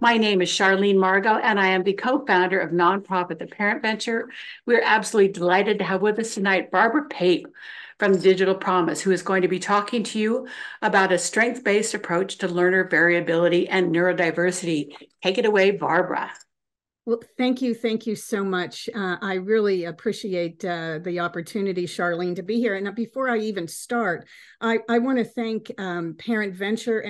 My name is Charlene Margot, and I am the co-founder of nonprofit The Parent Venture. We're absolutely delighted to have with us tonight Barbara Pape from Digital Promise, who is going to be talking to you about a strength-based approach to learner variability and neurodiversity. Take it away, Barbara. Well, thank you. Thank you so much. I really appreciate the opportunity, Charlene, to be here. And before I even start, I want to thank Parent Venture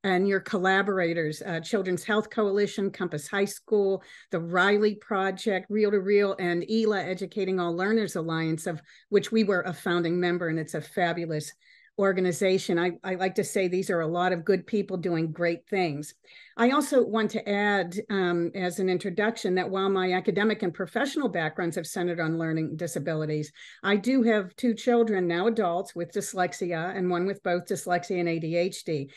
and your collaborators, Children's Health Coalition, Compass High School, the Riley Project, Real to Real, and EALA, Educating All Learners Alliance, of which we were a founding member, and it's a fabulous organization. I like to say these are a lot of good people doing great things. I also want to add as an introduction that while my academic and professional backgrounds have centered on learning disabilities, I do have two children, now adults, with dyslexia and one with both dyslexia and ADHD.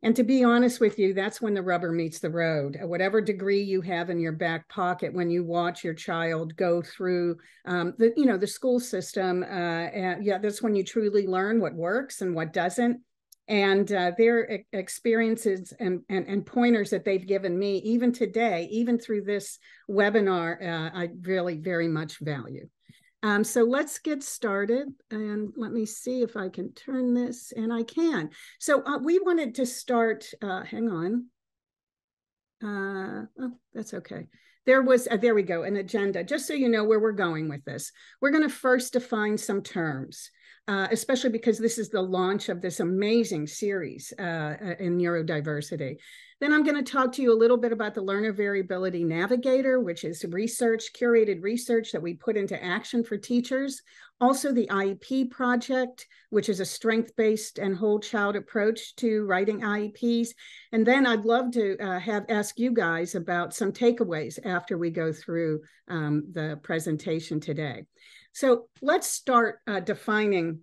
And to be honest with you, that's when the rubber meets the road. Whatever degree you have in your back pocket, when you watch your child go through the school system, that's when you truly learn what works and what doesn't. And their experiences and pointers that they've given me, even today, even through this webinar, I really very much value. So let's get started, and let me see if I can turn this, and I can. So we wanted to start, hang on. Oh, that's okay. There we go, an agenda, just so you know where we're going with this. We're going to first define some terms, especially because this is the launch of this amazing series in neurodiversity. Then I'm going to talk to you a little bit about the Learner Variability Navigator, which is curated research that we put into action for teachers. Also the IEP project, which is a strength-based and whole child approach to writing IEPs. And then I'd love to ask you guys about some takeaways after we go through the presentation today. So let's start defining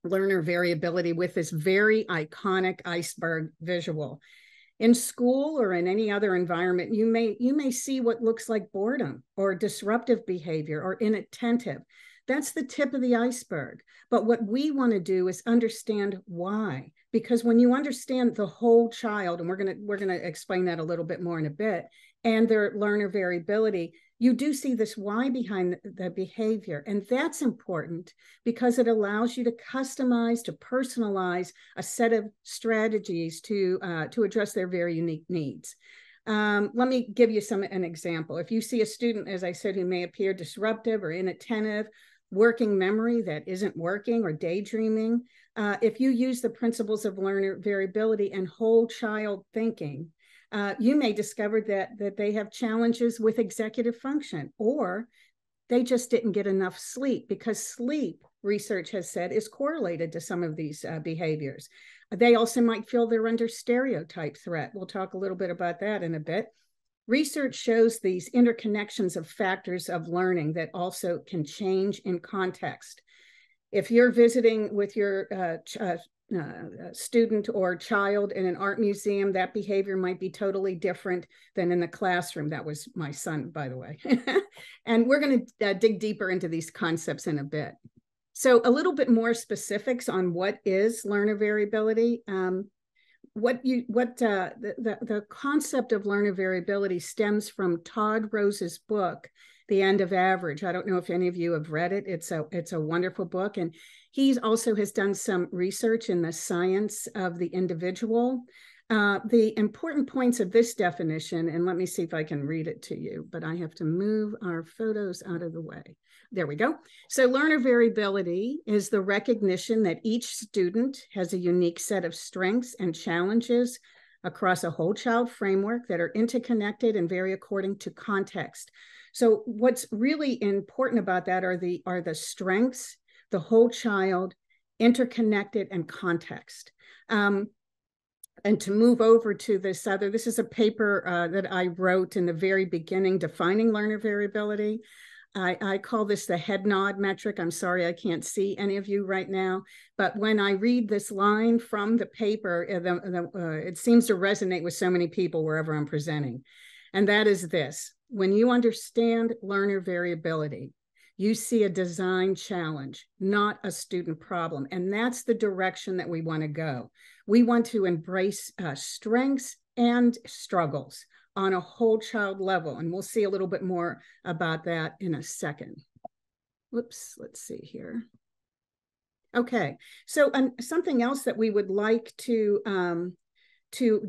learner variability with this very iconic iceberg visual. In school or in any other environment, you may see what looks like boredom or disruptive behavior or inattentive. That's the tip of the iceberg. But what we want to do is understand why. Because when you understand the whole child, and we're gonna explain that a little bit more in a bit, and their learner variability, you do see this why behind the behavior. And that's important because it allows you to customize, to personalize a set of strategies to address their very unique needs. Let me give you an example. If you see a student, as I said, who may appear disruptive or inattentive, working memory that isn't working, or daydreaming, if you use the principles of learner variability and whole child thinking, you may discover that they have challenges with executive function, or they just didn't get enough sleep, because sleep, research has said, is correlated to some of these behaviors. They also might feel they're under stereotype threat. We'll talk a little bit about that in a bit. Research shows these interconnections of factors of learning that also can change in context. If you're visiting with your student or child in an art museum, that behavior might be totally different than in the classroom. That was my son, by the way. And we're going to dig deeper into these concepts in a bit. So a little bit more specifics on what is learner variability. The concept of learner variability stems from Todd Rose's book, The End of Average. I don't know if any of you have read it. It's a wonderful book. And he also has done some research in the science of the individual. The important points of this definition, and let me see if I can read it to you, but I have to move our photos out of the way. There we go. So learner variability is the recognition that each student has a unique set of strengths and challenges across a whole child framework that are interconnected and vary according to context. So what's really important about that are the strengths, the whole child, interconnected, and context. And to move over to this is a paper that I wrote in the very beginning, defining learner variability. I call this the head nod metric. I'm sorry, I can't see any of you right now, but when I read this line from the paper, it seems to resonate with so many people wherever I'm presenting. And that is this: when you understand learner variability, you see a design challenge, not a student problem. And that's the direction that we want to go. We want to embrace strengths and struggles, on a whole child level. And we'll see a little bit more about that in a second. Whoops, let's see here. Okay, so something else that we would like to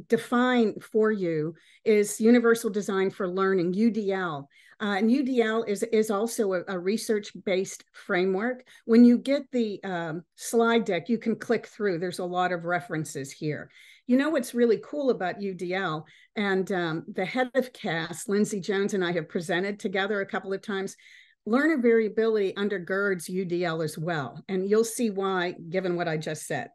define for you is Universal Design for Learning, UDL. And UDL is also a research-based framework. When you get the slide deck, you can click through. There's a lot of references here. You know what's really cool about UDL, and the head of CAST, Lindsay Jones, and I have presented together a couple of times. Learner variability undergirds UDL as well, and you'll see why, given what I just said.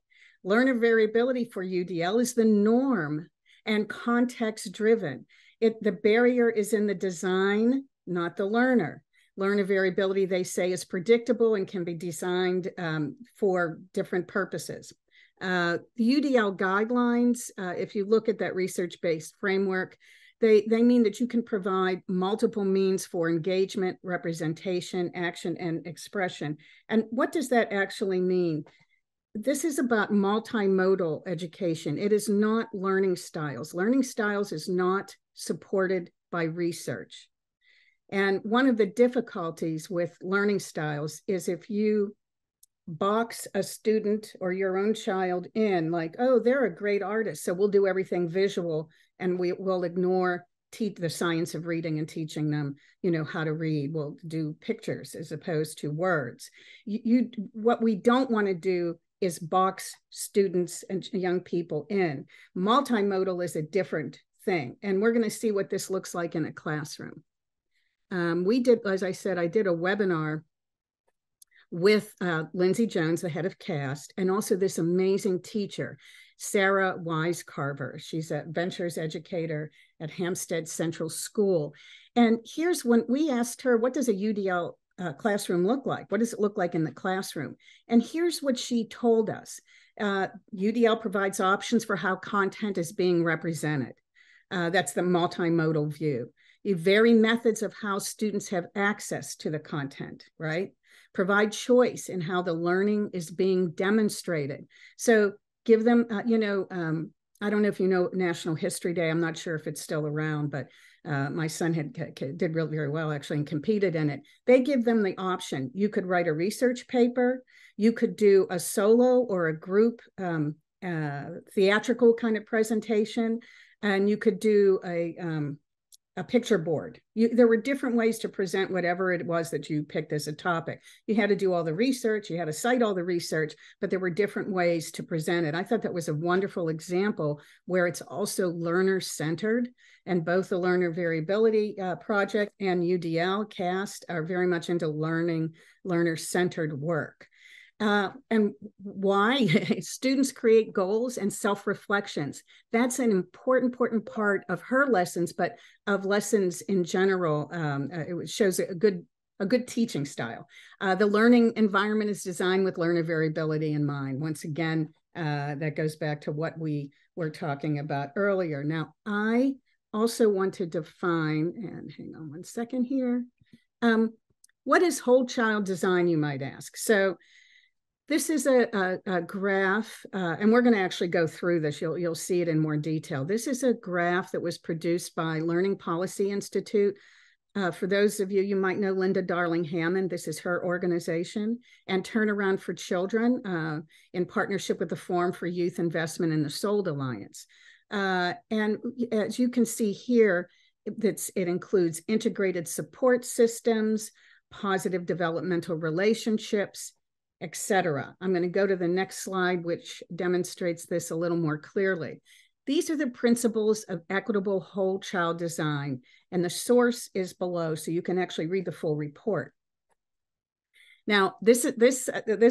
Learner variability for UDL is the norm and context-driven. The barrier is in the design, not the learner. Learner variability, they say, is predictable and can be designed for different purposes. The UDL guidelines, if you look at that research-based framework, they mean that you can provide multiple means for engagement, representation, action, and expression. And what does that actually mean? This is about multimodal education. It is not learning styles. Learning styles is not supported by research. And one of the difficulties with learning styles is if you box a student or your own child in like, oh, they're a great artist, so we'll do everything visual and we will ignore the science of reading and teaching them, how to read. We'll do pictures as opposed to words. What we don't want to do is box students and young people in. Multimodal is a different thing. And we're going to see what this looks like in a classroom. We did, as I said, I did a webinar with Lindsay Jones, the head of CAST, and also this amazing teacher, Sarah Wise-Carver. She's a ventures educator at Hampstead Central School. And here's when we asked her, what does a UDL classroom look like? What does it look like in the classroom? And here's what she told us. UDL provides options for how content is being represented. That's the multimodal view. You vary methods of how students have access to the content, right? Provide choice in how the learning is being demonstrated. So give them, I don't know if you know National History Day. I'm not sure if it's still around, but my son did really very well actually and competed in it. They give them the option. You could write a research paper. You could do a solo or a group theatrical kind of presentation, and you could do a picture board. There were different ways to present whatever it was that you picked as a topic. You had to do all the research, you had to cite all the research, but there were different ways to present it. I thought that was a wonderful example where it's also learner-centered, and both the Learner Variability Project and UDL CAST are very much into learner-centered work. And why? Students create goals and self-reflections. That's an important part of her lessons, but of lessons in general. It shows a good teaching style. The learning environment is designed with learner variability in mind. Once again, that goes back to what we were talking about earlier. Now, I also want to define, and hang on one second here. What is whole child design, you might ask? So this is a graph, and we're going to actually go through this. You'll see it in more detail. This is a graph that was produced by Learning Policy Institute. For those of you might know Linda Darling Hammond, this is her organization, and Turnaround for Children in partnership with the Forum for Youth Investment and the SOLD Alliance. And as you can see here, it includes integrated support systems, positive developmental relationships, etc. I'm going to go to the next slide, which demonstrates this a little more clearly. These are the principles of equitable whole child design, and the source is below, so you can actually read the full report. Now, this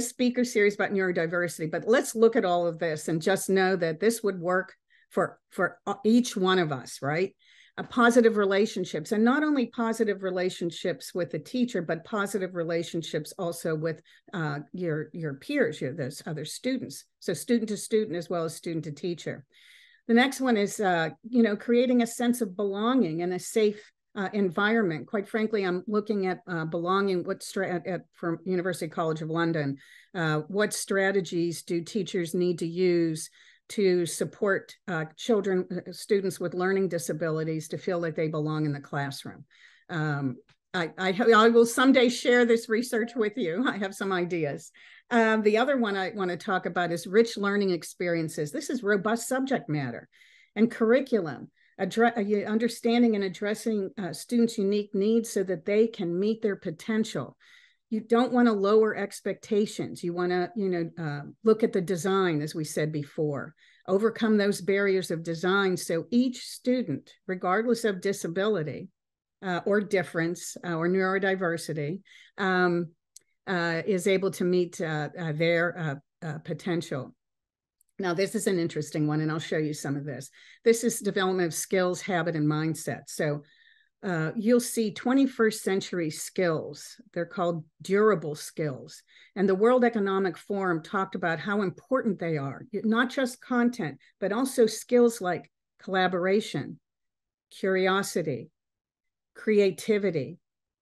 speaker series about neurodiversity, but let's look at all of this and just know that this would work for each one of us, right? Positive relationships, and not only positive relationships with the teacher, but positive relationships also with your peers, those other students. So student to student as well as student to teacher. The next one is, creating a sense of belonging and a safe environment. Quite frankly, I'm looking at belonging. From University College of London, what strategies do teachers need to use to support students with learning disabilities to feel that they belong in the classroom. I will someday share this research with you. I have some ideas. The other one I want to talk about is rich learning experiences. This is robust subject matter and curriculum, understanding and addressing students' unique needs so that they can meet their potential. You don't want to lower expectations. You want to, look at the design, as we said before, overcome those barriers of design so each student, regardless of disability, or difference or neurodiversity, is able to meet their potential. Now, this is an interesting one, and I'll show you some of this. This is development of skills, habit, and mindset. So you'll see 21st century skills. They're called durable skills. And the World Economic Forum talked about how important they are, not just content, but also skills like collaboration, curiosity, creativity,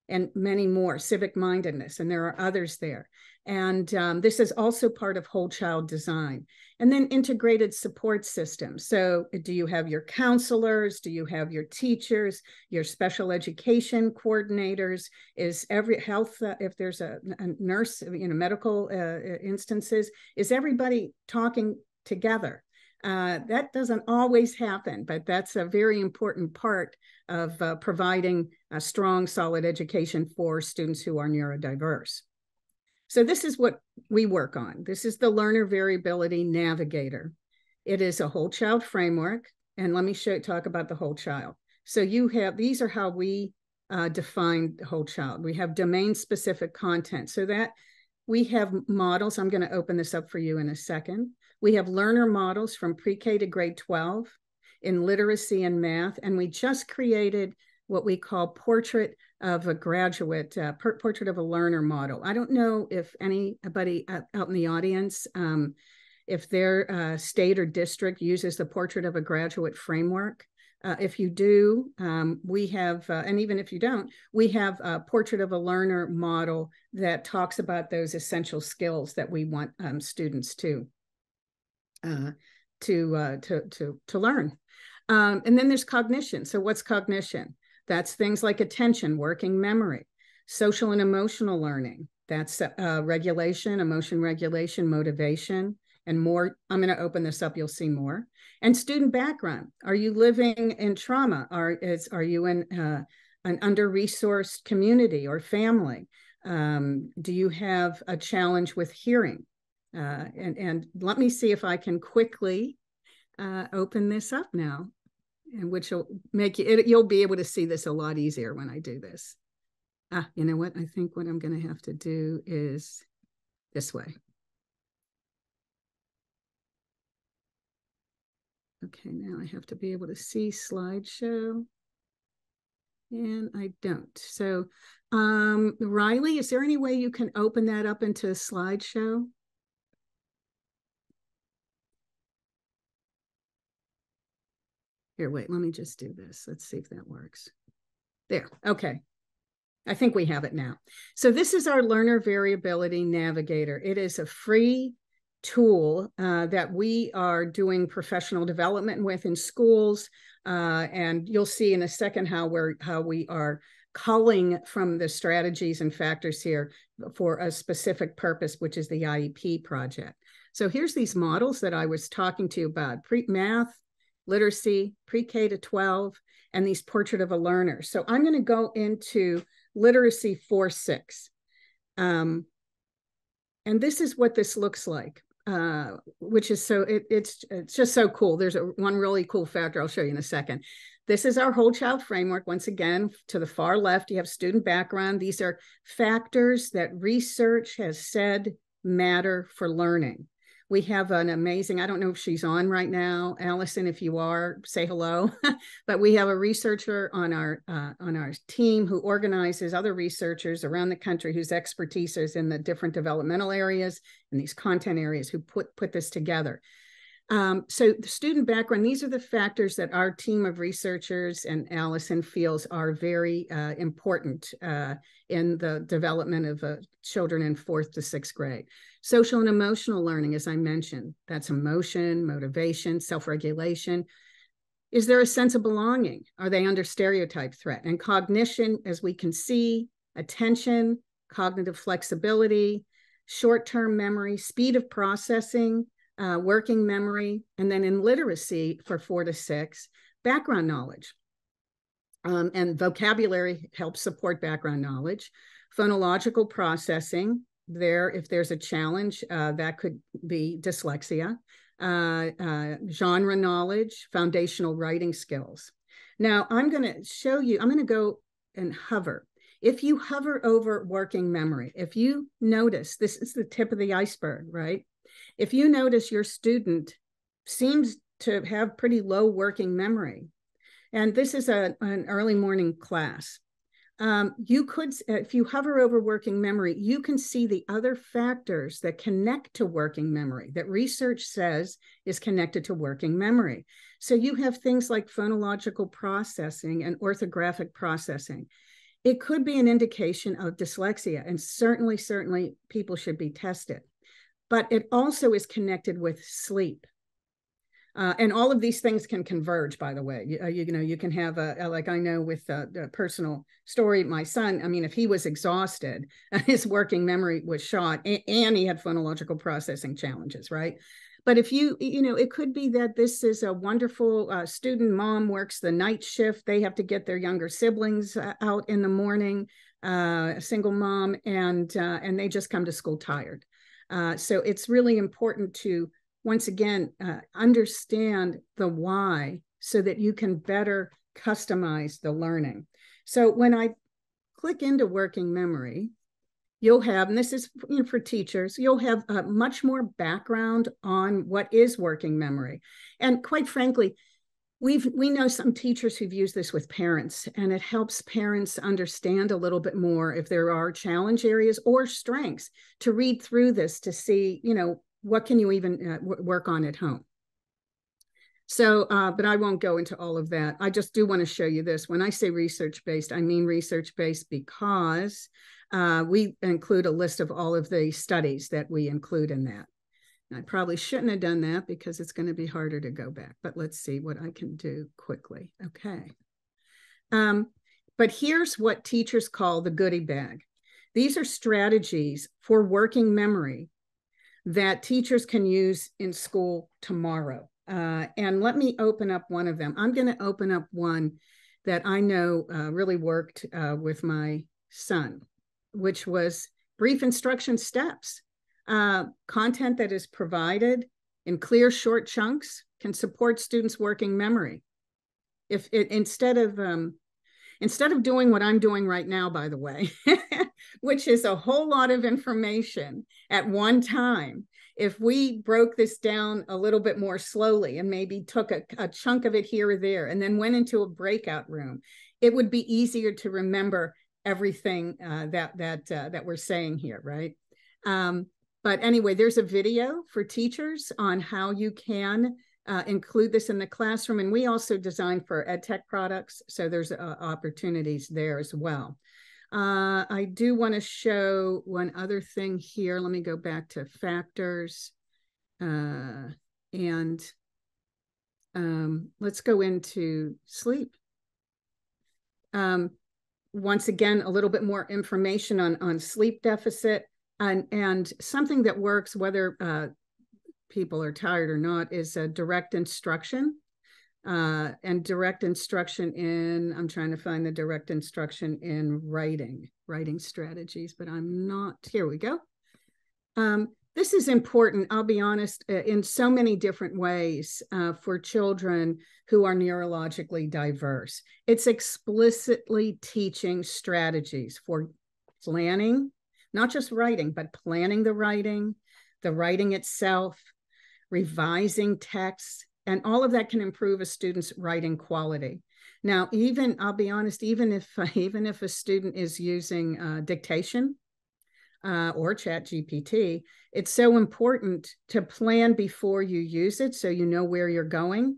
and many more, civic mindedness, and there are others there. And this is also part of whole child design. And then integrated support systems. So do you have your counselors? Do you have your teachers, your special education coordinators? Is every health, if there's a nurse, medical instances, is everybody talking together? That doesn't always happen, but that's a very important part of providing a strong, solid education for students who are neurodiverse. So this is what we work on. This is the Learner Variability Navigator. It is a whole child framework. And let me talk about the whole child. So these are how we define the whole child. We have domain-specific content so that we have models. I'm going to open this up for you in a second. We have learner models from pre-K to grade 12 in literacy and math. And we just created what we call portrait of a graduate, portrait of a learner model. I don't know if anybody out in the audience, if their state or district uses the portrait of a graduate framework. If you do, we have, and even if you don't, we have a portrait of a learner model that talks about those essential skills that we want students to learn. And then there's cognition. So what's cognition? That's things like attention, working memory, social and emotional learning. That's regulation, emotion regulation, motivation, and more. I'm going to open this up. You'll see more. And student background. Are you living in trauma? Are you in an under-resourced community or family? Do you have a challenge with hearing? And let me see if I can quickly open this up now, and which will make you'll be able to see this a lot easier when I do this. You know what? I think what I'm going to have to do is this way. Okay, now I have to be able to see slideshow. And I don't. So, Riley, is there any way you can open that up into a slideshow? Here, wait, let me just do this. Let's see if that works. There, okay. I think we have it now. So this is our Learner Variability Navigator. It is a free tool that we are doing professional development with in schools. And you'll see in a second how we are culling from the strategies and factors here for a specific purpose, which is the IEP project. So here's these models that I was talking to you about: math, literacy, pre-K to 12, and these portrait of a learner. So I'm going to go into literacy 4-6. And this is what this looks like, which is it's just so cool. There's one really cool factor I'll show you in a second. This is our whole child framework. Once again, to the far left, you have student background. These are factors that research has said matter for learning. We have an amazing, I don't know if she's on right now, Allison, if you are, say hello. But we have a researcher on our team who organizes other researchers around the country whose expertise is in the different developmental areas and these content areas who put this together. So the student background, these are the factors that our team of researchers and Allison feels are very important in the development of children in 4th to 6th grade. Social and emotional learning, as I mentioned, that's emotion, motivation, self-regulation. Is there a sense of belonging? Are they under stereotype threat? And cognition, as we can see, attention, cognitive flexibility, short-term memory, speed of processing, working memory, and then in literacy for 4 to 6, background knowledge. And vocabulary helps support background knowledge. Phonological processing, if there's a challenge, that could be dyslexia. Genre knowledge, foundational writing skills. Now, I'm going to show you, I'm going to go and hover. If you hover over working memory, if you notice, this is the tip of the iceberg, right? If you notice your student seems to have pretty low working memory, and this is an early morning class, you could, if you hover over working memory, you can see the other factors that connect to working memory that research says is connected to working memory. So you have things like phonological processing and orthographic processing. It could be an indication of dyslexia, and certainly people should be tested. But it also is connected with sleep. And all of these things can converge, by the way. You can have like I know with a personal story, my son, I mean, if he was exhausted, his working memory was shot, and he had phonological processing challenges, right? But if it could be that this is a wonderful student, mom works the night shift. They have to get their younger siblings out in the morning, a single mom, and they just come to school tired. So it's really important to, once again, understand the why so that you can better customize the learning. So when I click into working memory, you'll have, and this is for teachers, you'll have much more background on what is working memory. And quite frankly, we know some teachers who've used this with parents, and it helps parents understand a little bit more if there are challenge areas or strengths to read through this to see, what can you even work on at home. So, but I won't go into all of that. I just do want to show you this. When I say research-based, I mean research-based because we include a list of all of the studies that we include in that. I probably shouldn't have done that because it's going to be harder to go back, but let's see what I can do quickly. Okay. But here's what teachers call the goodie bag. These are strategies for working memory that teachers can use in school tomorrow. And let me open up one of them. I'm going to open up one that I know really worked with my son, which was brief instruction steps. Content that is provided in clear, short chunks can support students' working memory. If it, instead of doing what I'm doing right now, by the way, which is a whole lot of information at one time, if we broke this down a little bit more slowly and maybe took a chunk of it here or there and then went into a breakout room, it would be easier to remember everything that we're saying here, right? But anyway, there's a video for teachers on how you can include this in the classroom. And we also design for EdTech products. So there's opportunities there as well. I do want to show one other thing here. Let me go back to factors. And let's go into sleep. Once again, a little bit more information on sleep deficit. And something that works, whether people are tired or not, is direct instruction. And direct instruction in, I'm trying to find the direct instruction in writing strategies, but I'm not, here we go. This is important, I'll be honest, in so many different ways for children who are neurologically diverse. It's explicitly teaching strategies for planning, not just writing, but planning the writing itself, revising texts, and all of that can improve a student's writing quality. Now, I'll be honest, even if a student is using dictation, or ChatGPT, it's so important to plan before you use it so you know where you're going.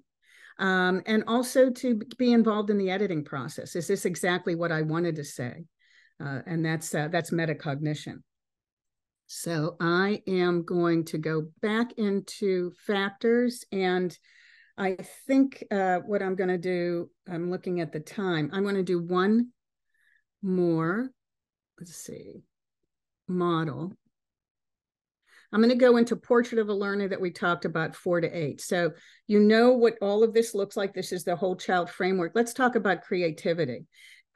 And also to be involved in the editing process. Is this exactly what I wanted to say? And that's metacognition. So I am going to go back into factors, and I think what I'm going to do, I'm looking at the time, I'm going to do one more, let's see, model. I'm going to go into portrait of a learner that we talked about 4 to 8. So you know what all of this looks like. This is the whole child framework. Let's talk about creativity.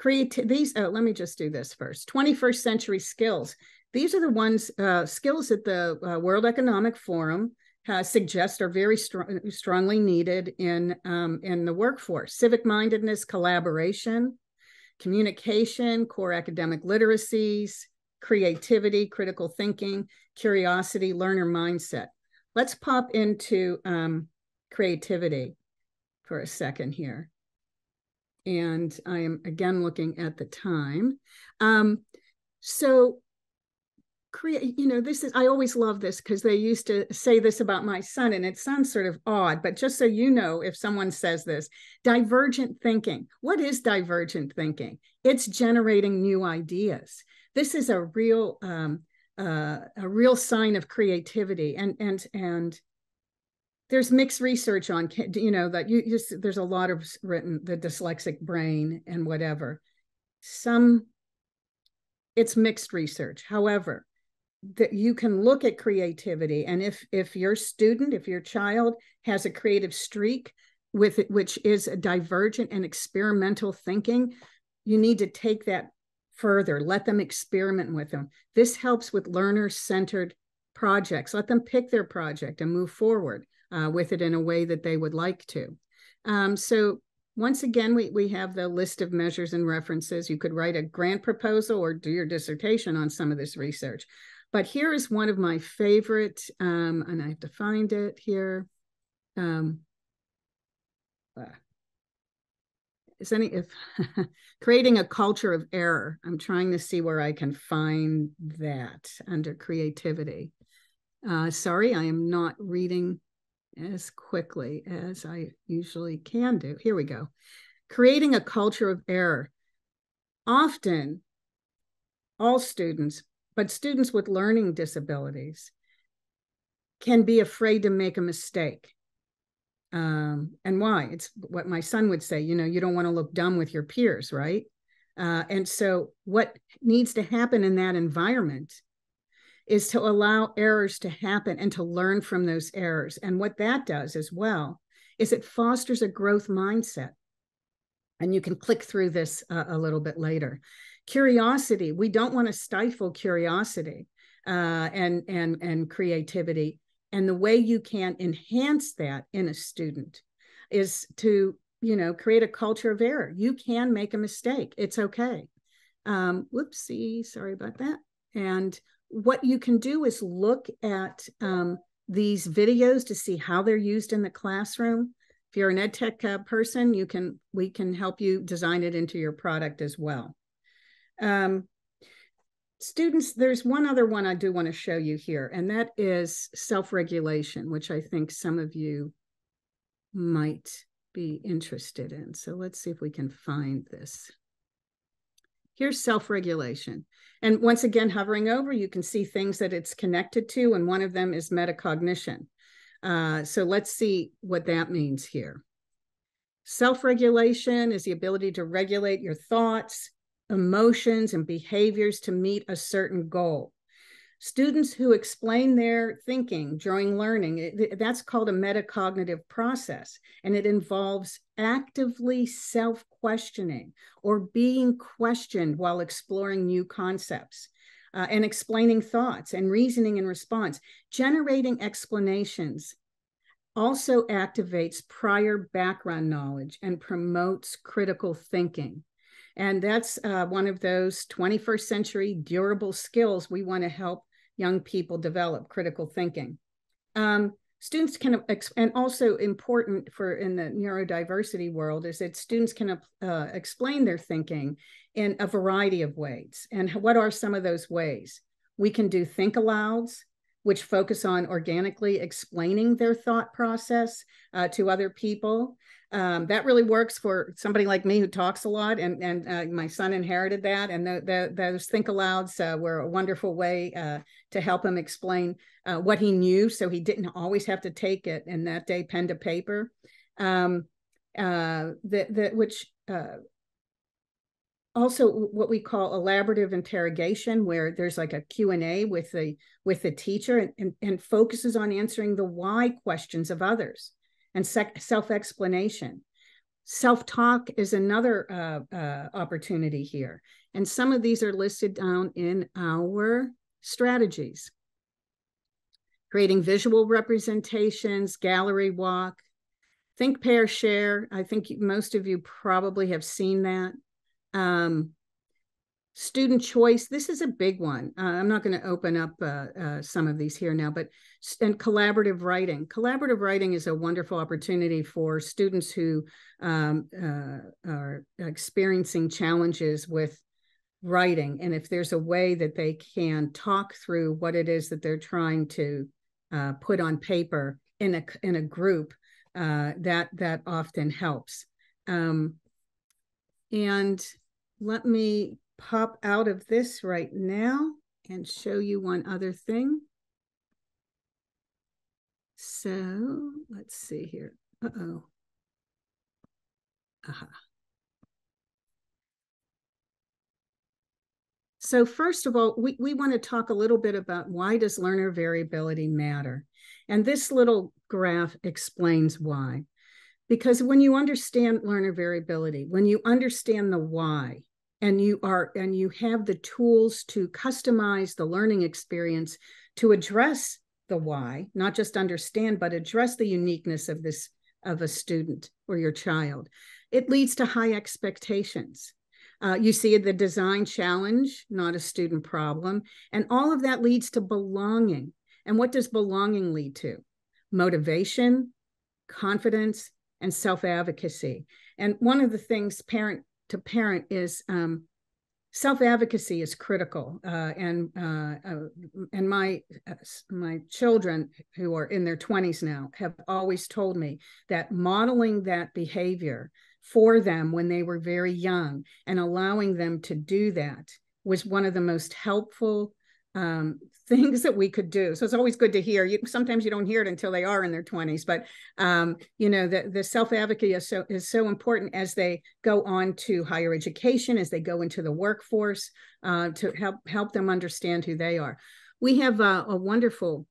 Let me just do this first. 21st century skills. These are the ones, skills that the World Economic Forum suggest are very strongly needed in the workforce. Civic mindedness, collaboration, communication, core academic literacies, creativity, critical thinking, curiosity, learner mindset. Let's pop into creativity for a second here. And I am again looking at the time. This is, I always love this because they used to say this about my son, and it sounds sort of odd, but just so you know, if someone says this, divergent thinking. What is divergent thinking? It's generating new ideas. This is a real sign of creativity, and there's mixed research on, that there's a lot of written, the dyslexic brain and whatever. It's mixed research. However, that you can look at creativity, and if your child has a creative streak with it, which is a divergent and experimental thinking, you need to take that further. Let them experiment with them. This helps with learner-centered projects. Let them pick their project and move forward with it in a way that they would like to. So once again, we have the list of measures and references. You could write a grant proposal or do your dissertation on some of this research. But here is one of my favorite, and I have to find it here. Creating a culture of error. I'm trying to see where I can find that under creativity. Sorry, I am not reading as quickly as I usually can do. Here we go. Creating a culture of error. Often, all students, but students with learning disabilities, can be afraid to make a mistake. And why? It's what my son would say, you don't want to look dumb with your peers, right? And so what needs to happen in that environment is to allow errors to happen and to learn from those errors. And what that does as well is it fosters a growth mindset. And you can click through this a little bit later. Curiosity, we don't want to stifle curiosity and creativity. And the way you can enhance that in a student is to, create a culture of error. You can make a mistake. It's okay. Whoopsie, sorry about that. And what you can do is look at these videos to see how they're used in the classroom. If you're an ed tech person, we can help you design it into your product as well. Students, there's one other one I do want to show you here, and that is self-regulation, which I think some of you might be interested in. So let's see if we can find this. Here's self-regulation. And once again, hovering over, you can see things that it's connected to, and one of them is metacognition. So let's see what that means here. Self-regulation is the ability to regulate your thoughts, emotions, and behaviors to meet a certain goal. Students who explain their thinking during learning, that's called a metacognitive process, and it involves actively self-questioning or being questioned while exploring new concepts and explaining thoughts and reasoning in response. Generating explanations also activates prior background knowledge and promotes critical thinking. And that's one of those 21st century durable skills we want to help young people develop, critical thinking. Students can, and also important in the neurodiversity world, is that students can explain their thinking in a variety of ways. And what are some of those ways? We can do think alouds, which focus on organically explaining their thought process to other people. That really works for somebody like me who talks a lot, and my son inherited that. And those think alouds were a wonderful way to help him explain what he knew, so he didn't always have to take it in that day pen to paper. Also what we call elaborative interrogation, where there's like a Q&A with the teacher and focuses on answering the why questions of others, and self-explanation. Self-talk is another opportunity here. And some of these are listed down in our strategies. Creating visual representations, gallery walk, think, pair, share. I think most of you probably have seen that. Student choice, this is a big one. I'm not going to open up some of these here now, and collaborative writing. Collaborative writing is a wonderful opportunity for students who are experiencing challenges with writing. And if there's a way that they can talk through what it is that they're trying to put on paper in a group, that often helps. And let me pop out of this right now and show you one other thing. So let's see here. So first of all, we want to talk a little bit about why does learner variability matter? And this little graph explains why. Because when you understand learner variability, when you understand the why, and you have the tools to customize the learning experience to address the why, not just understand, but address the uniqueness of a student or your child, it leads to high expectations. You see the design challenge, not a student problem. And all of that leads to belonging. And what does belonging lead to? Motivation, confidence, and self-advocacy. And one of the things parent to parent is self-advocacy is critical. And my children who are in their 20s now have always told me that modeling that behavior for them when they were very young and allowing them to do that was one of the most helpful things that we could do. So it's always good to hear. Sometimes you don't hear it until they are in their 20s, but the self-advocacy is so important as they go on to higher education, as they go into the workforce, to help them understand who they are. We have a wonderful,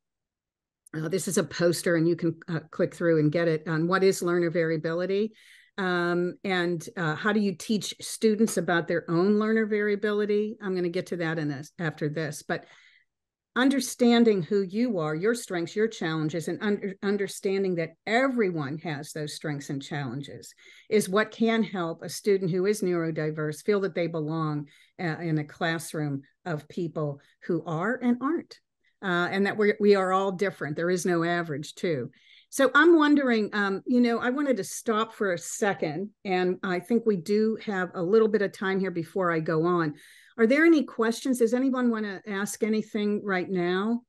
this is a poster, and you can click through and get it on what is learner variability. And how do you teach students about their own learner variability? I'm going to get to that after this, but understanding who you are, your strengths, your challenges, and understanding that everyone has those strengths and challenges is what can help a student who is neurodiverse feel that they belong in a classroom of people who are and aren't, and that we are all different. There is no average too. So I'm wondering, I wanted to stop for a second, and I think we do have a little bit of time here before I go on. Are there any questions? Does anyone want to ask anything right now?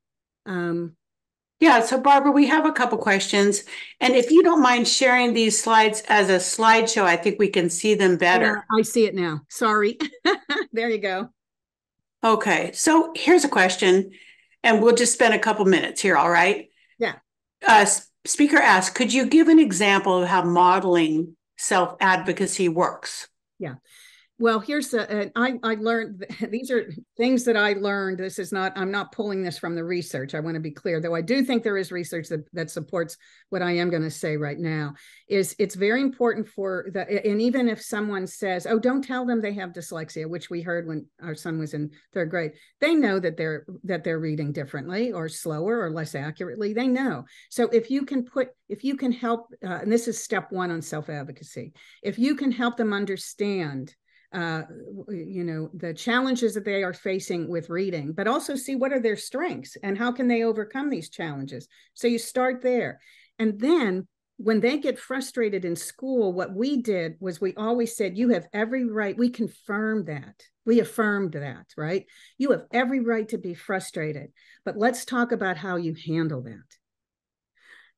Yeah, so Barbara, we have a couple questions. And if you don't mind sharing these slides as a slideshow, I think we can see them better. Yeah, I see it now. Sorry. There you go. Okay, so here's a question, and we'll just spend a couple minutes here, all right? Yeah. Speaker asked, could you give an example of how modeling self-advocacy works? Yeah. Well, here's I learned, these are things that I learned. This is not, I'm not pulling this from the research. I want to be clear, though I do think there is research that supports what I am going to say right now. It's very important and even if someone says, oh, don't tell them they have dyslexia, which we heard when our son was in 3rd grade, they know that they're reading differently or slower or less accurately. They know. So if you can help, and this is step 1 on self-advocacy, if you can help them understand the challenges that they are facing with reading, but also see what are their strengths and how can they overcome these challenges. So you start there. And then when they get frustrated in school, what we did was we always said, you have every right. We confirmed that. We affirmed that, right? You have every right to be frustrated, but let's talk about how you handle that.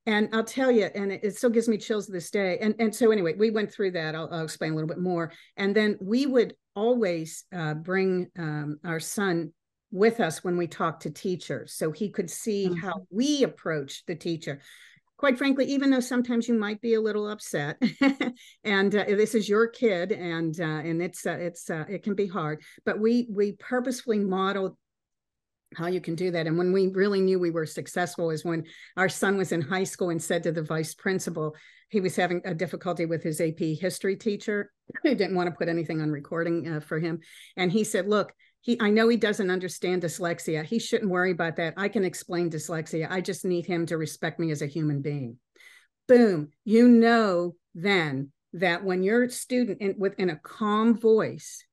And I'll tell you, and it still gives me chills to this day. And so anyway, we went through that. I'll explain a little bit more. And then we would always bring our son with us when we talked to teachers, so he could see how we approach the teacher. Quite frankly, even though sometimes you might be a little upset, and this is your kid, and it can be hard, but we purposefully modeled how you can do that. And when we really knew we were successful is when our son was in high school and said to the vice principal, he was having a difficulty with his AP history teacher, who didn't want to put anything on recording for him. And he said, look, I know he doesn't understand dyslexia. He shouldn't worry about that. I can explain dyslexia. I just need him to respect me as a human being. Boom. You know then that when your student in a calm voice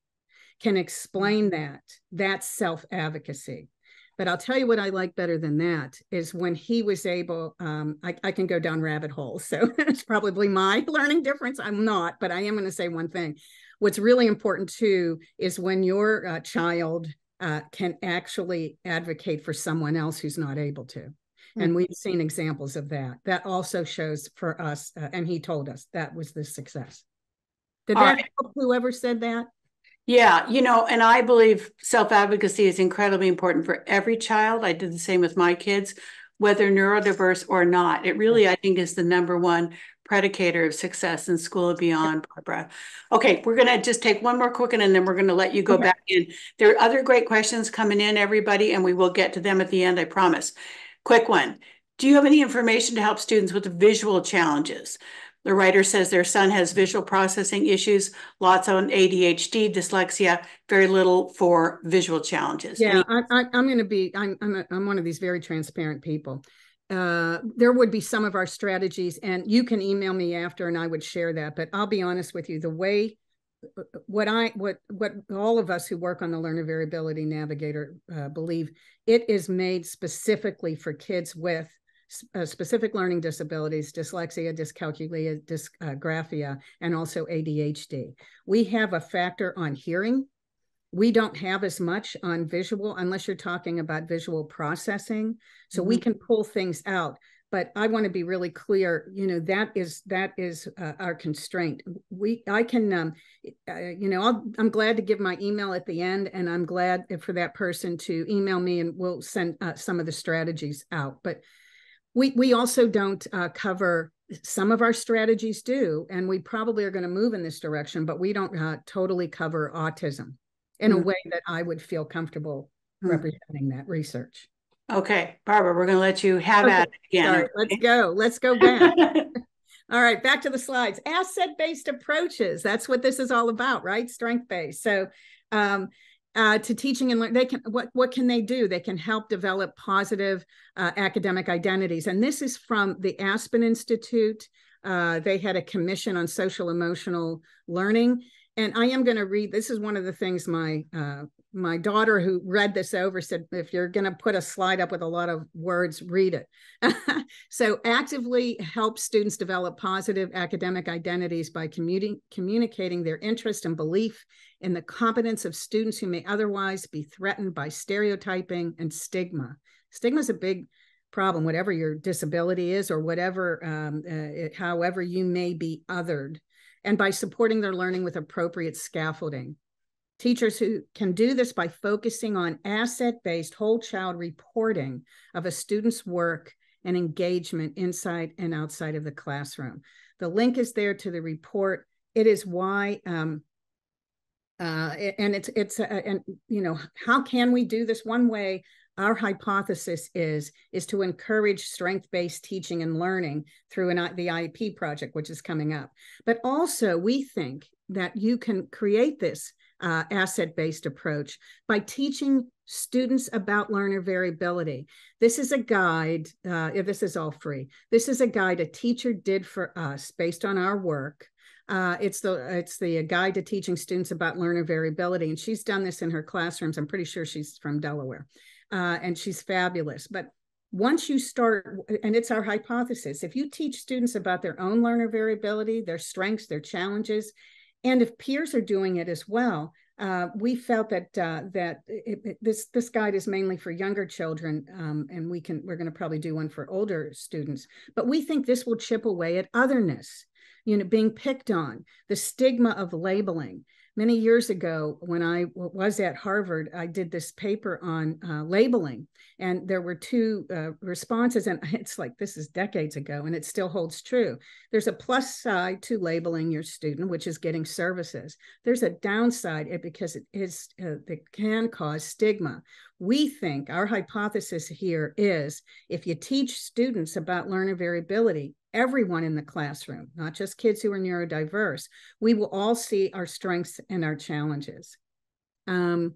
can explain that, that's self-advocacy. But I'll tell you what I like better than that is when he was able, I can go down rabbit holes. So it's probably my learning difference. I'm not, but I am going to say one thing. What's really important too is when your child can actually advocate for someone else who's not able to. And we've seen examples of that. That also shows for us, and he told us that was the success. Did that help whoever said that? Yeah, and I believe self-advocacy is incredibly important for every child. I did the same with my kids, whether neurodiverse or not. It really, I think, is the number one predicator of success in school and beyond, Barbara. Okay, we're going to just take one more quick one, and then we're going to let you go back in. There are other great questions coming in, everybody, and we will get to them at the end, I promise. Quick one. Do you have any information to help students with visual challenges? The writer says their son has visual processing issues, lots on ADHD, dyslexia, very little for visual challenges. Yeah, I'm one of these very transparent people. There would be some of our strategies, and you can email me after and I would share that. But I'll be honest with you, the way what all of us who work on the Learner Variability Navigator believe, it is made specifically for kids with specific learning disabilities, dyslexia, dyscalculia, dysgraphia, and also ADHD. We have a factor on hearing. We don't have as much on visual, unless you're talking about visual processing. So we can pull things out. But I want to be really clear, that is our constraint. I'm glad to give my email at the end, and I'm glad for that person to email me, and we'll send some of the strategies out. But we also don't cover, some of our strategies do, and we probably are going to move in this direction, but we don't totally cover autism in a way that I would feel comfortable representing that research. Okay, Barbara, we're going to let you have at it again. Sorry, let's go back. All right, back to the slides. Asset-based approaches. That's what this is all about, right? Strength-based. So to teaching and learning, what can they do? They can help develop positive academic identities. And this is from the Aspen Institute. They had a commission on social emotional learning. And I am going to read, this is one of the things my daughter, who read this over, said, if you're going to put a slide up with a lot of words, read it. So actively help students develop positive academic identities by communicating their interest and belief in the competence of students who may otherwise be threatened by stereotyping and stigma. Stigma is a big problem, whatever your disability is, or whatever, however you may be othered, and by supporting their learning with appropriate scaffolding. Teachers who can do this by focusing on asset-based whole child reporting of a student's work and engagement inside and outside of the classroom. The link is there to the report. It is why, and how can we do this? One way, our hypothesis is to encourage strength-based teaching and learning through the IEP project, which is coming up. But also, we think that you can create this asset-based approach by teaching students about learner variability. This is a guide, this is all free. This is a guide a teacher did for us based on our work. It's the guide to teaching students about learner variability. And she's done this in her classrooms. I'm pretty sure she's from Delaware. And she's fabulous. But once you start, and it's our hypothesis, if you teach students about their own learner variability, their strengths, their challenges, and if peers are doing it as well, we felt that this guide is mainly for younger children, and we're going to probably do one for older students. But we think this will chip away at otherness, being picked on, the stigma of labeling. Many years ago, when I was at Harvard, I did this paper on labeling, and there were two responses, and it's like, this is decades ago, and it still holds true. There's a plus side to labeling your student, which is getting services. There's a downside because it can cause stigma. We think our hypothesis here is if you teach students about learner variability, everyone in the classroom, not just kids who are neurodiverse, we will all see our strengths and our challenges. And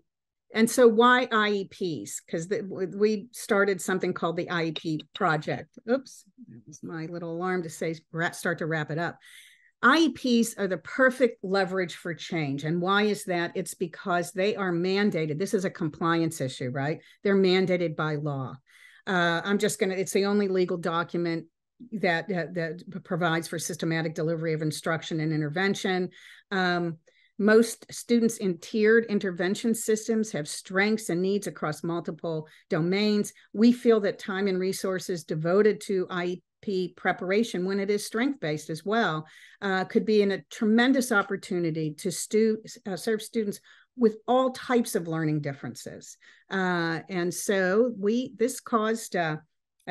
so why IEPs? Because we started something called the IEP project. Oops, that was my little alarm to say start to wrap it up. IEPs are the perfect leverage for change. And why is that? It's because they are mandated. This is a compliance issue, right? They're mandated by law. It's the only legal document that provides for systematic delivery of instruction and intervention. Most students in tiered intervention systems have strengths and needs across multiple domains. We feel that time and resources devoted to IEP preparation, when it is strength-based as well, could be a tremendous opportunity to serve students with all types of learning differences. And so this caused a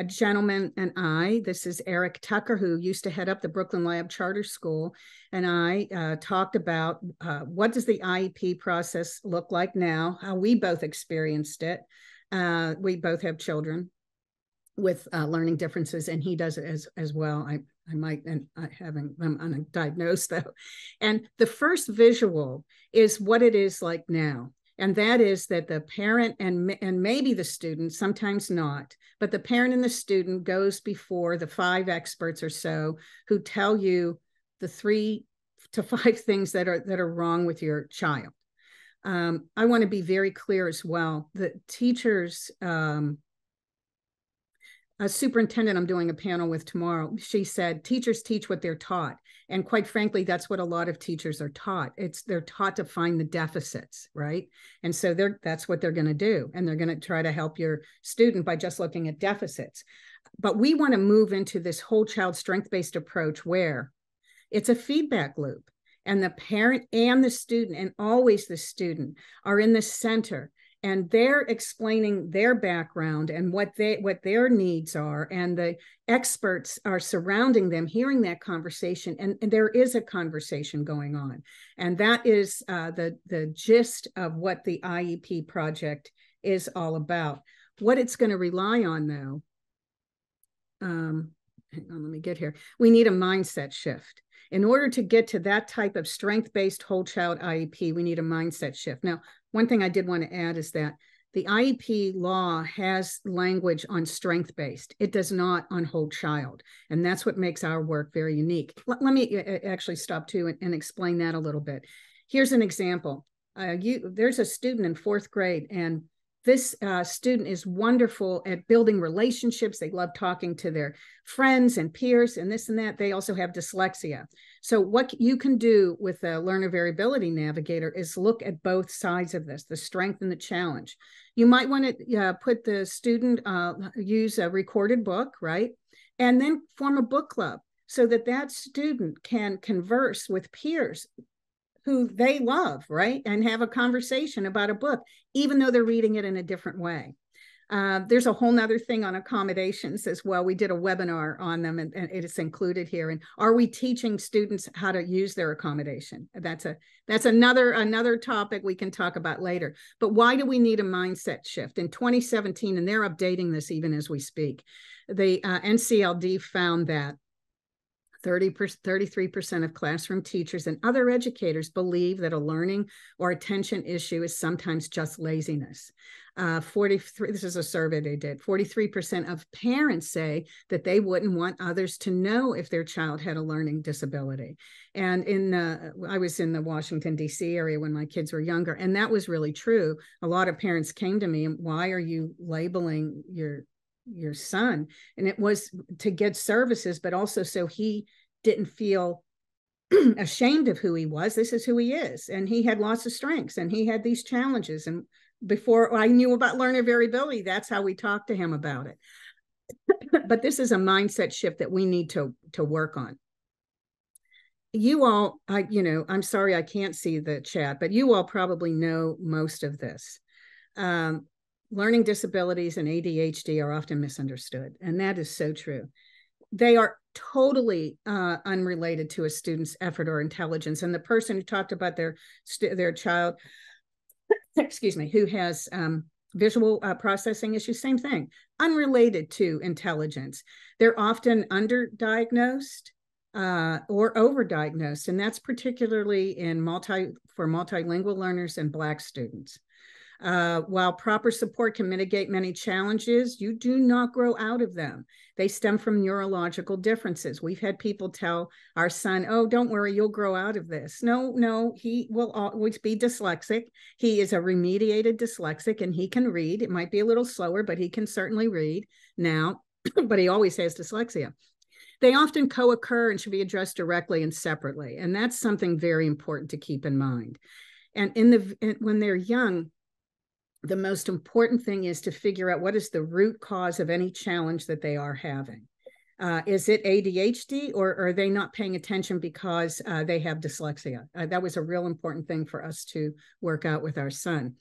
gentleman and I, this is Eric Tucker, who used to head up the Brooklyn Lab Charter School, and I talked about what does the IEP process look like now, how we both experienced it. We both have children with learning differences, and he does it as well. I might, and I'm undiagnosed though. And the first visual is what it is like now. And that is that the parent and maybe the student, sometimes not, but the parent and the student goes before the 5 experts or so who tell you the 3 to 5 things that are wrong with your child. I want to be very clear as well that teachers, a superintendent I'm doing a panel with tomorrow, she said, teachers teach what they're taught. And quite frankly, that's what a lot of teachers are taught. They're taught to find the deficits, right? And so that's what they're going to do. And they're going to try to help your student by just looking at deficits. But we want to move into this whole child strength-based approach where it's a feedback loop. And the parent and the student, and always the student, are in the center. And they're explaining their background and what their needs are, and the experts are surrounding them, hearing that conversation, and there is a conversation going on, and that is the gist of what the IEP project is all about. What it's going to rely on, though, hang on, let me get here. We need a mindset shift. In order to get to that type of strength-based whole child IEP, we need a mindset shift. Now, one thing I did want to add is that the IEP law has language on strength-based. It does not on whole child. And that's what makes our work very unique. Let me actually stop too and explain that a little bit. Here's an example. There's a student in 4th grade, and this student is wonderful at building relationships. They love talking to their friends and peers and this and that. They also have dyslexia. So what you can do with a Learner Variability Navigator is look at both sides of this, the strength and the challenge. You might want to put the student, use a recorded book, right? And then form a book club so that student can converse with peers who they love, right? And have a conversation about a book, even though they're reading it in a different way. There's a whole nother thing on accommodations as well. We did a webinar on them, and it is included here. And are we teaching students how to use their accommodation? That's another topic we can talk about later. But why do we need a mindset shift? In 2017, and they're updating this even as we speak, the NCLD found that 33% of classroom teachers and other educators believe that a learning or attention issue is sometimes just laziness. 43, this is a survey they did, 43% of parents say that they wouldn't want others to know if their child had a learning disability. And I was in the Washington, D.C. area when my kids were younger, and that was really true. A lot of parents came to me, and why are you labeling your your son. And it was to get services, but also so he didn't feel ashamed of who he was. This is who he is. And he had lots of strengths and he had these challenges. And before I knew about learner variability, that's how we talked to him about it. But this is a mindset shift that we need to work on. You all, I'm sorry I can't see the chat, but you all probably know most of this. Learning disabilities and ADHD are often misunderstood, and that is so true. They are totally unrelated to a student's effort or intelligence. And the person who talked about their child, excuse me, who has visual processing issues, same thing, unrelated to intelligence. They're often underdiagnosed or overdiagnosed, and that's particularly for multilingual learners and Black students. While proper support can mitigate many challenges, you do not grow out of them. They stem from neurological differences. We've had people tell our son, oh, don't worry, you'll grow out of this. No, he will always be dyslexic. He is a remediated dyslexic and he can read. It might be a little slower, but he can certainly read now, but he always has dyslexia. They often co-occur and should be addressed directly and separately. And that's something very important to keep in mind. And when they're young, the most important thing is to figure out what is the root cause of any challenge that they are having. Is it ADHD, or are they not paying attention because they have dyslexia? That was a real important thing for us to work out with our son.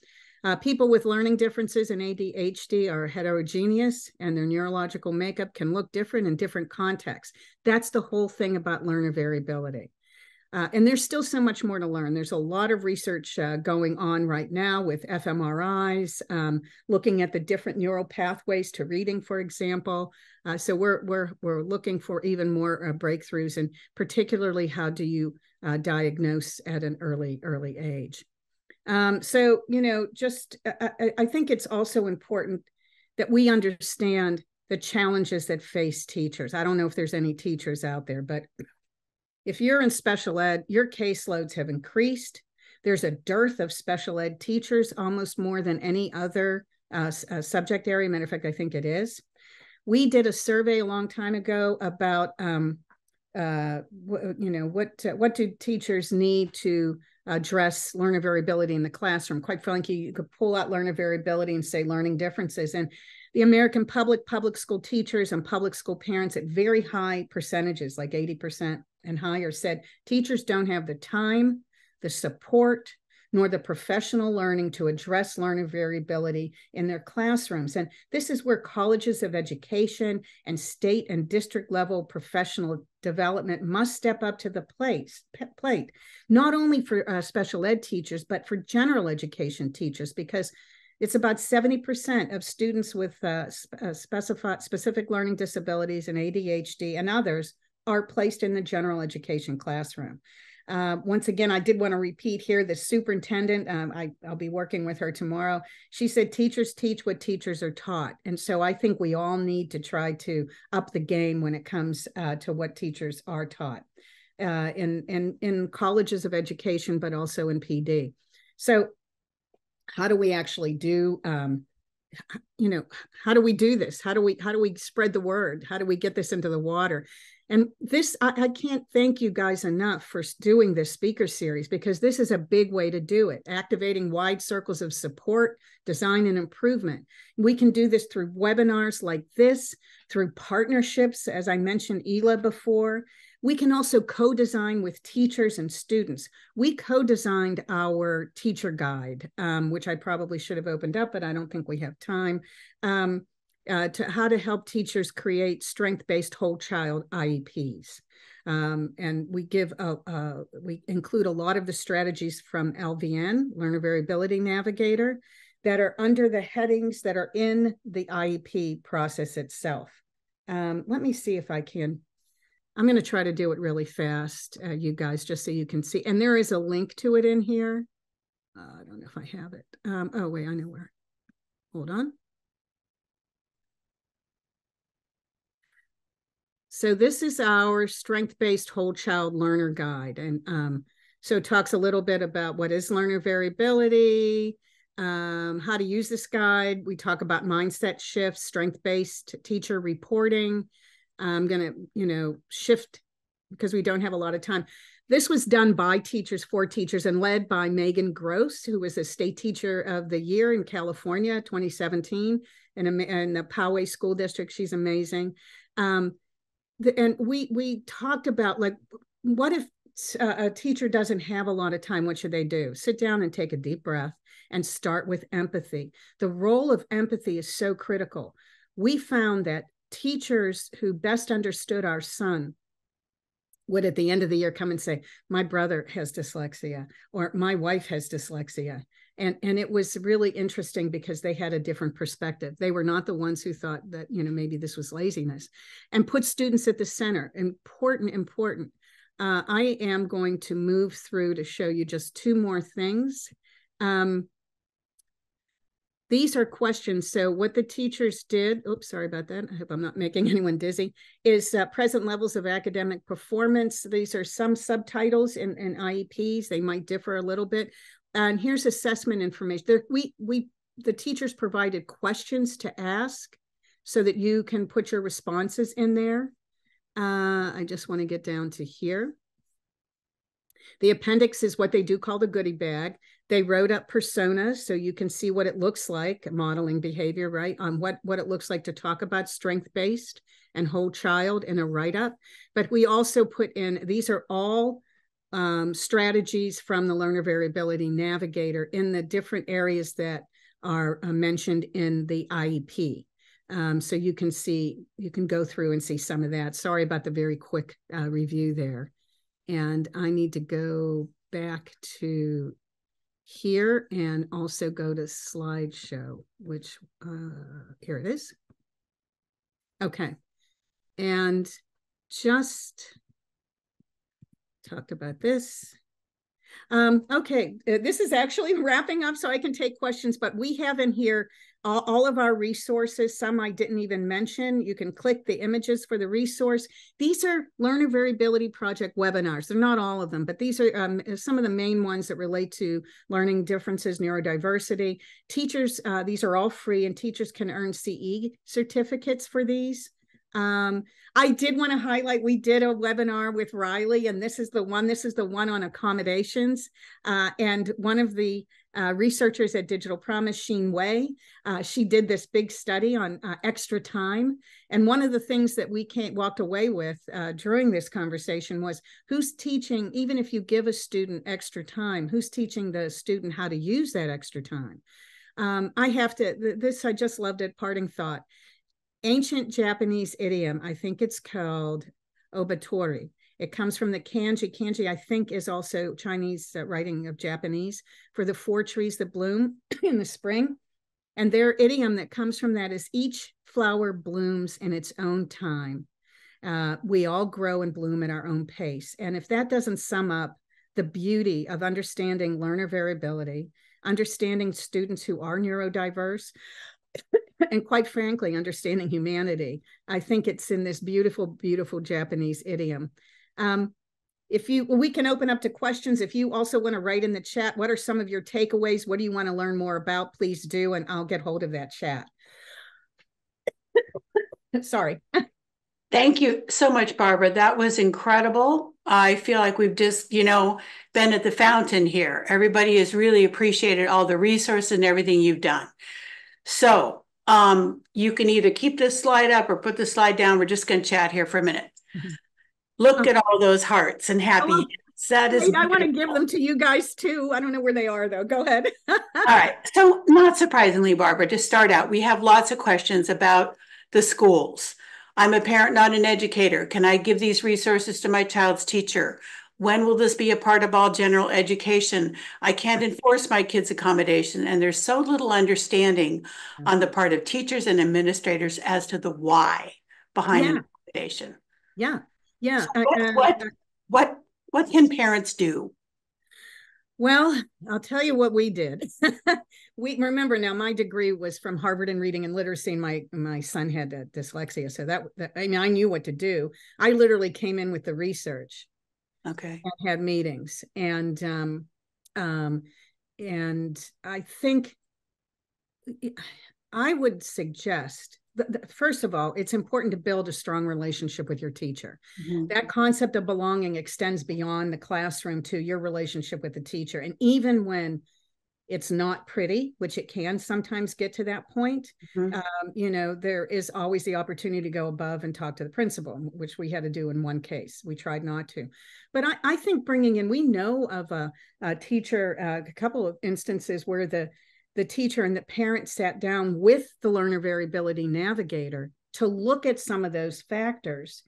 People with learning differences and ADHD are heterogeneous, and their neurological makeup can look different in different contexts. That's the whole thing about learner variability. And there's still so much more to learn. There's a lot of research going on right now with fMRIs, looking at the different neural pathways to reading, for example. So we're looking for even more breakthroughs, and particularly how do you diagnose at an early age. So, I think it's also important that we understand the challenges that face teachers. I don't know if there's any teachers out there, but if you're in special ed, your caseloads have increased. There's a dearth of special ed teachers, almost more than any other subject area. Matter of fact, I think it is. We did a survey a long time ago about, what do teachers need to address learner variability in the classroom? Quite frankly, you could pull out learner variability and say learning differences. And the American public school teachers and public school parents at very high percentages, like 80% and higher, said teachers don't have the time, the support, nor the professional learning to address learner variability in their classrooms. And this is where colleges of education and state and district level professional development must step up to the plate, not only for special ed teachers, but for general education teachers, because it's about 70% of students with specific learning disabilities and ADHD and others are placed in the general education classroom. Once again, I did want to repeat here, the superintendent, I'll be working with her tomorrow. She said teachers teach what teachers are taught. And so I think we all need to try to up the game when it comes to what teachers are taught in colleges of education, but also in PD. So how do we actually do, how do we do this? How do we spread the word? How do we get this into the water? And this, I can't thank you guys enough for doing this speaker series, because this is a big way to do it, activating wide circles of support, design, and improvement. We can do this through webinars like this, through partnerships, as I mentioned EALA before. We can also co-design with teachers and students. We co-designed our teacher guide, which I probably should have opened up, but I don't think we have time, to how to help teachers create strength-based whole child IEPs. And we include a lot of the strategies from LVN, Learner Variability Navigator, that are under the headings that are in the IEP process itself. Let me see if I can. I'm going to try to do it really fast, you guys, just so you can see. And there is a link to it in here. I don't know if I have it. Oh, wait, I know where. Hold on. So this is our strength-based whole child learner guide. And so it talks a little bit about what is learner variability, how to use this guide. We talk about mindset shifts, strength-based teacher reporting. I'm going to, shift because we don't have a lot of time. This was done by teachers, for teachers, and led by Megan Gross, who was a state teacher of the year in California, 2017, in the Poway School District. She's amazing. And we talked about, like, what if a teacher doesn't have a lot of time? What should they do? Sit down and take a deep breath and start with empathy. The role of empathy is so critical. We found that teachers who best understood our son would at the end of the year come and say, my brother has dyslexia, or my wife has dyslexia. And it was really interesting because they had a different perspective. They were not the ones who thought that, maybe this was laziness, and put students at the center. Important. I am going to move through to show you just two more things. These are questions. So what the teachers did, oops, sorry about that. I hope I'm not making anyone dizzy, is present levels of academic performance. These are some subtitles in IEPs. They might differ a little bit. And here's assessment information. The teachers provided questions to ask so that you can put your responses in there. I just want to get down to here. The appendix is what they do call the goodie bag. They wrote up personas so you can see what it looks like, modeling behavior, right? On what it looks like to talk about strength-based and whole child in a write-up. But we also put in, these are all strategies from the Learner Variability Navigator in the different areas that are mentioned in the IEP. So you can go through and see some of that. Sorry about the very quick review there. And I need to go back to here and also go to slideshow, which here it is. Okay. And just talked about this. Okay, this is actually wrapping up so I can take questions, but we have in here all of our resources. Some I didn't even mention. You can click the images for the resource. These are Learner Variability Project webinars. They're not all of them, but these are some of the main ones that relate to learning differences, neurodiversity. Teachers, these are all free, and teachers can earn CE certificates for these. I did want to highlight, we did a webinar with Riley, and this is the one on accommodations. And one of the researchers at Digital Promise, Sheen Wei, she did this big study on extra time. And one of the things that we walked away with during this conversation was, who's teaching, even if you give a student extra time, who's teaching the student how to use that extra time? I just loved it, parting thought. Ancient Japanese idiom, I think it's called obatori. It comes from the kanji. Kanji, I think, is also Chinese writing of Japanese for the 4 trees that bloom in the spring. And their idiom that comes from that is, each flower blooms in its own time. We all grow and bloom at our own pace. And if that doesn't sum up the beauty of understanding learner variability, understanding students who are neurodiverse, and quite frankly, understanding humanity, I think it's in this beautiful, beautiful Japanese idiom. We can open up to questions. If you also want to write in the chat, what are some of your takeaways? What do you want to learn more about? Please do, and I'll get hold of that chat. Sorry. Thank you so much, Barbara. That was incredible. I feel like we've just, been at the fountain here. Everybody has really appreciated all the resources and everything you've done. So you can either keep this slide up or put the slide down. We're just going to chat here for a minute. Mm-hmm. Look at all those hearts and happy hands. That is I want to give them to you guys too. I don't know where they are though. Go ahead. All right. So not surprisingly, Barbara, to start out, we have lots of questions about the schools. I'm a parent, not an educator. Can I give these resources to my child's teacher? When will this be a part of all general education? I can't enforce my kids' accommodation, and there's so little understanding on the part of teachers and administrators as to the why behind an accommodation. Yeah. So what can parents do? Well, I'll tell you what we did. We remember now, my degree was from Harvard in reading and literacy, and my son had dyslexia, so I knew what to do. I literally came in with the research. Okay. And had meetings, and I think I would suggest, first of all, it's important to build a strong relationship with your teacher. Mm-hmm. That concept of belonging extends beyond the classroom to your relationship with the teacher. And even when it's not pretty, which it can sometimes get to that point, Mm-hmm. there is always the opportunity to go above and talk to the principal, which we had to do in one case. We tried not to. But I think bringing in, we know of a teacher, a couple of instances where the teacher and the parent sat down with the learner variability navigator to look at some of those factors.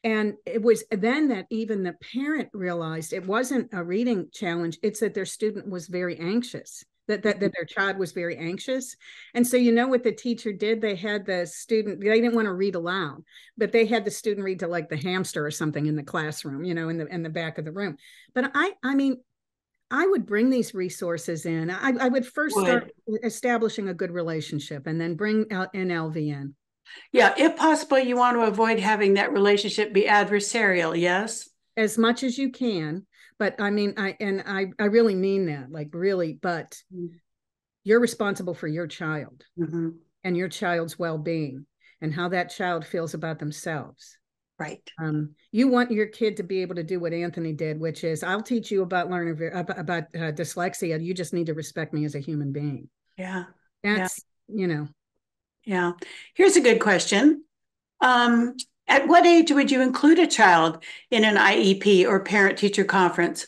And it was then that even the parent realized it wasn't a reading challenge, it's that their student was very anxious, that their child was very anxious. And so, what the teacher did, they had the student, they didn't want to read aloud, but they had the student read to like the hamster or something in the classroom, in the back of the room. But I mean, I would bring these resources in. I would first start establishing a good relationship and then bring out an LVN. Yeah, if possible, you want to avoid having that relationship be adversarial, yes? As much as you can. But I mean, I really mean that, like really, but you're responsible for your child and your child's well-being and how that child feels about themselves. Right. You want your kid to be able to do what Anthony did, which is, I'll teach you about dyslexia. You just need to respect me as a human being. Yeah. That's, Yeah. Here's a good question. At what age would you include a child in an IEP or parent-teacher conference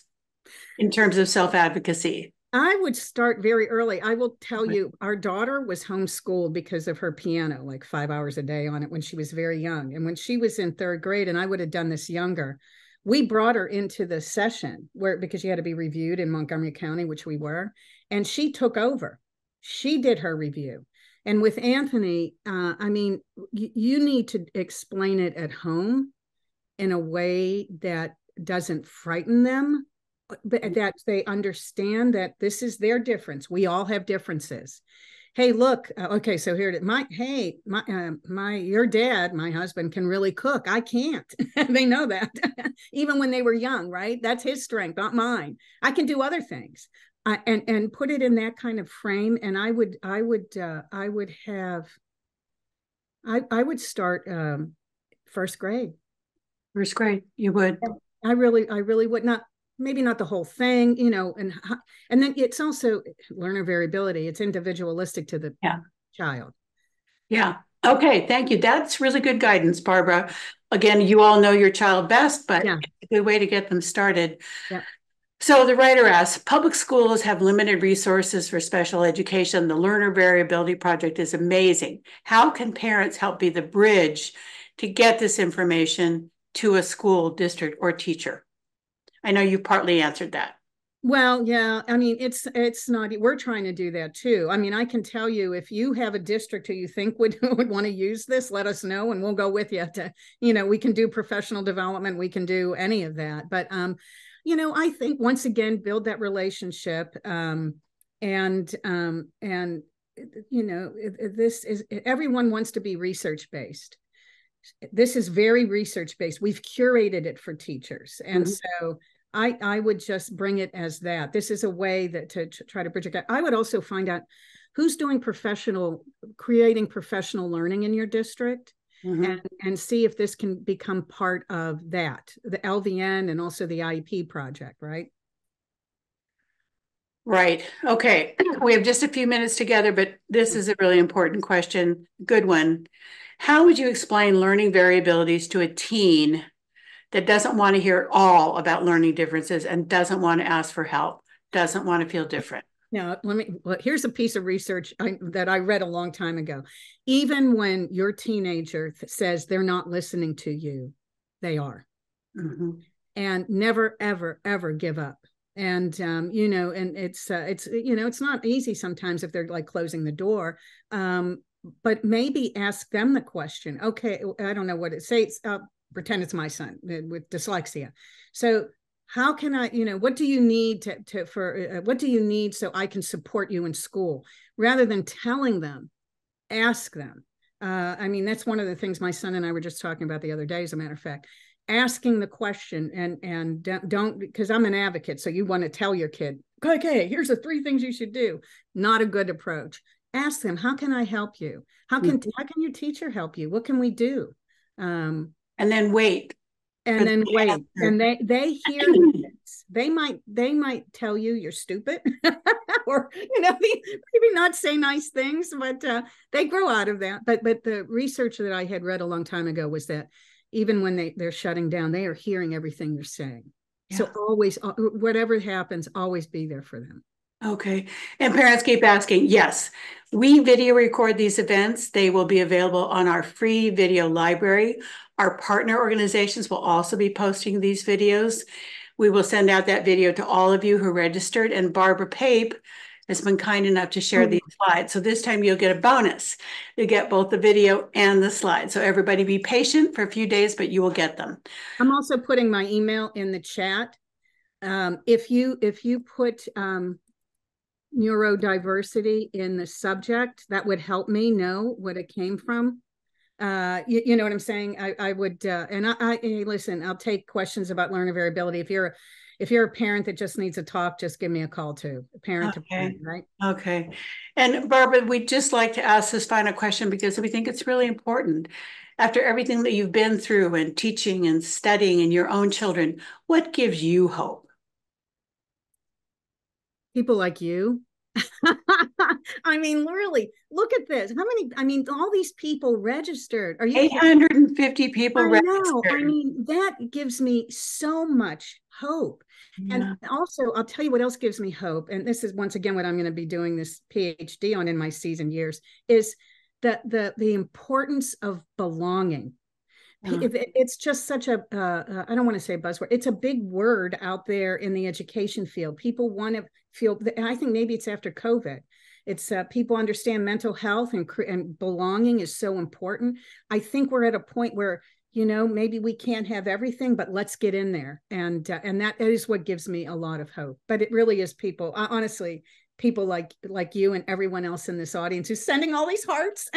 in terms of self-advocacy? I would start very early. I will tell you, our daughter was homeschooled because of her piano, like 5 hours a day on it when she was very young. And when she was in third grade, and I would have done this younger, we brought her into the session because she had to be reviewed in Montgomery County, which we were, and she took over. She did her review. And with Anthony, I mean, you need to explain it at home in a way that doesn't frighten them, but that they understand that this is their difference. We all have differences. Hey, look, okay, so here it is. Your dad, my husband, can really cook. I can't. They know that, even when they were young, right? That's his strength, not mine. I can do other things, and put it in that kind of frame. And I would start first grade. First grade, you would. I really would not. Maybe not the whole thing, and then it's also learner variability. It's individualistic to the child. Yeah. Okay. Thank you. That's really good guidance, Barbara. Again, you all know your child best, but it's a good way to get them started. Yeah. So the writer asks, public schools have limited resources for special education. The Learner Variability Project is amazing. How can parents help be the bridge to get this information to a school, district, or teacher? I know you partly answered that. Well, yeah, I mean, it's not, we're trying to do that too. I mean, I can tell you, if you have a district who you think would want to use this, let us know and we'll go with you to, we can do professional development. We can do any of that. But, I think once again, build that relationship. This is, everyone wants to be research-based. This is very research-based. We've curated it for teachers. And so I would just bring it as that. This is a way that to try to project that. I would also find out who's doing creating professional learning in your district, and see if this can become part of that, the LVN and also the IEP project, right? Right. Okay. We have just a few minutes together, but this is a really important question. Good one. How would you explain learning variabilities to a teen that doesn't want to hear all about learning differences and doesn't want to ask for help, doesn't want to feel different? Now, here's a piece of research that I read a long time ago. Even when your teenager says they're not listening to you, they are. And never, ever, ever give up. And, and it's not easy sometimes if they're like closing the door. But maybe ask them the question. Okay, I don't know what it says. Pretend it's my son with dyslexia. So how can I, what do you need what do you need so I can support you in school? Rather than telling them, ask them. I mean, that's one of the things my son and I were just talking about the other day, as a matter of fact. Asking the question and don't, because I'm an advocate. So you want to tell your kid, okay, here's the 3 things you should do. Not a good approach. Ask them, how can I help you? How can your teacher help you? What can we do? And then wait. And then wait. And they hear this. They might tell you you're stupid or maybe not say nice things, but they grow out of that. But the research that I had read a long time ago was that even when they're shutting down, they are hearing everything you're saying. Yeah. So always, whatever happens, always be there for them. Okay. And parents keep asking, yes, we video record these events. They will be available on our free video library. Our partner organizations will also be posting these videos. We will send out that video to all of you who registered, and Barbara Pape has been kind enough to share these slides. So this time you'll get a bonus. You get both the video and the slides. So everybody be patient for a few days, but you will get them. I'm also putting my email in the chat. If you put neurodiversity in the subject, that would help me know what it came from. You know what I'm saying? I would, and hey, listen, I'll take questions about learner variability. If you're a parent that just needs a talk, just give me a call too. Parent to parent, right? Okay. And Barbara, we'd just like to ask this final question because we think it's really important. After everything that you've been through and teaching and studying and your own children, what gives you hope? People like you. I mean, literally, look at this. How many? I mean, all these people registered. Are you 850 people registered? I mean, that gives me so much hope. Yeah. And also, I'll tell you what else gives me hope. And this is once again what I'm going to be doing this PhD on in my seasoned years is the importance of belonging. It's just such a I don't want to say buzzword. It's a big word out there in the education field. People want to feel, and I think maybe it's after COVID. It's people understand mental health and belonging is so important. I think we're at a point where, maybe we can't have everything, but let's get in there. And that is what gives me a lot of hope. But it really is people, honestly, people like you and everyone else in this audience who's sending all these hearts.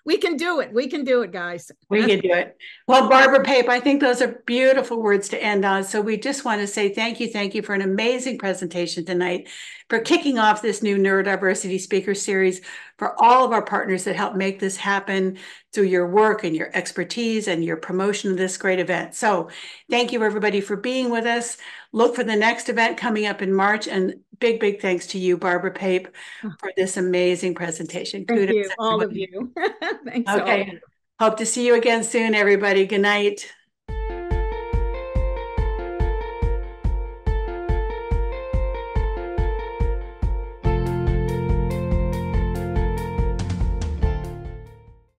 We can do it. We can do it, guys. We can do it. Well, Barbara Pape, I think those are beautiful words to end on. So we just want to say thank you for an amazing presentation tonight, for kicking off this new Neurodiversity Speaker Series, for all of our partners that help make this happen through your work and your expertise and your promotion of this great event. So thank you, everybody, for being with us. Look for the next event coming up in March, and big thanks to you, Barbara Pape, for this amazing presentation. Thank you, all of you. Thanks. Okay. Hope to see you again soon, everybody. Good night.